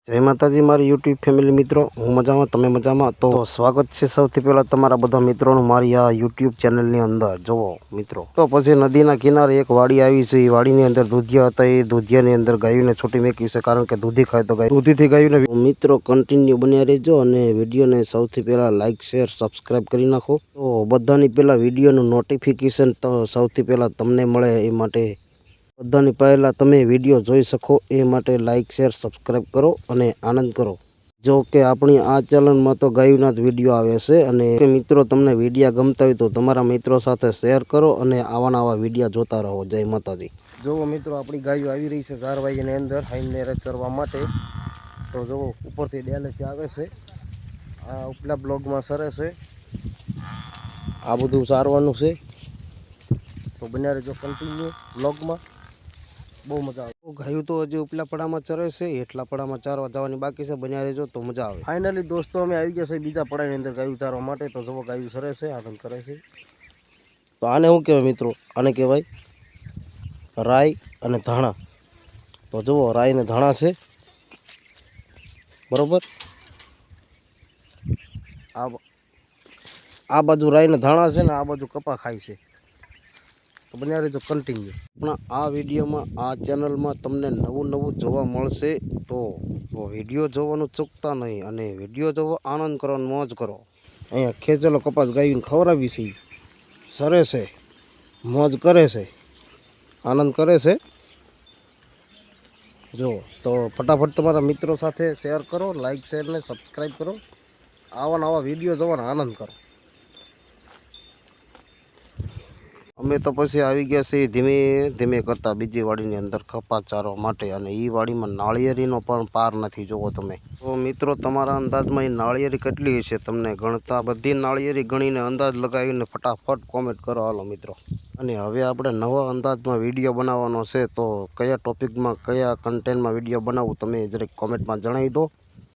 જય માતાજી મારી યુટ્યુબ ફેમિલી મિત્રો, હું મજામાં, તમે મજામાં? તો સ્વાગત છે સૌથી પહેલાં તમારા બધા મિત્રોનું મારી આ યુટ્યુબ ચેનલની અંદર. જુઓ મિત્રો, તો પછી નદીના કિનારે એક વાડી આવી છે. એ વાડીની અંદર દૂધિયા હતા. એ દૂધિયાની અંદર ગાયોને છૂટી મેકી છે, કારણ કે દૂધી ખાય તો ગાય દૂધીથી ગાયોને. મિત્રો કન્ટિન્યુ બન્યા રહેજો અને વિડીયોને સૌથી પહેલાં લાઇક શેર સબસ્ક્રાઈબ કરી નાખો. તો બધાની પહેલાં વિડીયોનું નોટિફિકેશન તો સૌથી પહેલાં તમને મળે એ માટે બધાની પહેલાં તમે વિડીયો જોઈ શકો એ માટે લાઇક શેર સબસ્ક્રાઈબ કરો અને આનંદ કરો. જો કે આપણી આ ચેનલમાં તો ગાયોના જ વિડીયો આવે છે. અને મિત્રો તમને વિડીયા ગમતા હોય તો તમારા મિત્રો સાથે શેર કરો અને આવા વિડીયા જોતા રહો. જય માતાજી. જુઓ મિત્રો, આપણી ગાયો આવી રહી છે ઝારવાઈની અંદર હાઈને ચરવા માટે. તો જુઓ ઉપરથી ડેલેથી આવે છે, આ ઉપલા બ્લોગમાં સરે છે, આ બધું સારવાનું છે. તો બન્યા રહેજો કન્ટિન્યુ બ્લોગમાં, બહુ મજા આવે. ગાયું તો હજી ઉપલા પડામાં ચરે છે, એટલા પડામાં ચારવા જવાની બાકી છે. બન્યા રહેજો તો મજા આવે. ફાઇનલી દોસ્તો અમે આવી ગયા છે બીજા પડાની અંદર ગાયું ચારવા માટે. તો જુઓ ગાયું સરે છે, આનંદ કરે છે. તો આને શું કહેવાય મિત્રો? આને કહેવાય રાઈ અને ધાણા. તો જુઓ રાઈ અને ધાણા છે, બરોબર. આ બાજુ રાઈ ને ધાણા છે ને આ બાજુ કપા ખાય છે. તો બન્યા રહેજો કન્ટિન્યુ. પણ આ વિડીયોમાં, આ ચેનલમાં તમને નવું જોવા મળશે. તો વિડીયો જોવાનું ચૂકતા નહીં અને વિડીયો જોવો, આનંદ કરો, મોજ કરો. અહીંયા ખેંચેલો કપાસ ગાયું ખવડાવી છે, સરે છે, મોજ કરે છે, આનંદ કરે છે. જો તો ફટાફટ તમારા મિત્રો સાથે શેર કરો, લાઇક શેર ને સબસ્ક્રાઈબ કરો. આવા વિડીયો જોવાનો આનંદ કરો. અમે તો પછી આવી ગયા છીએ ધીમે ધીમે કરતા બીજી વાડીની અંદર કપાસ ચારવા માટે. અને એ વાડીમાં નાળિયેરીનો પણ પાર નથી, જોવો તમે. તો મિત્રો તમારા અંદાજમાં એ નાળિયેરી કેટલી છે તમને ગણતા? બધી નાળિયેરી ગણીને અંદાજ લગાવીને ફટાફટ કોમેન્ટ કરો. હાલો મિત્રો, અને હવે આપણે નવા અંદાજમાં વિડીયો બનાવવાનો છે. તો કયા ટોપિકમાં, કયા કન્ટેન્ટમાં વિડીયો બનાવવું તમે જરીક કોમેન્ટમાં જણાવી દો.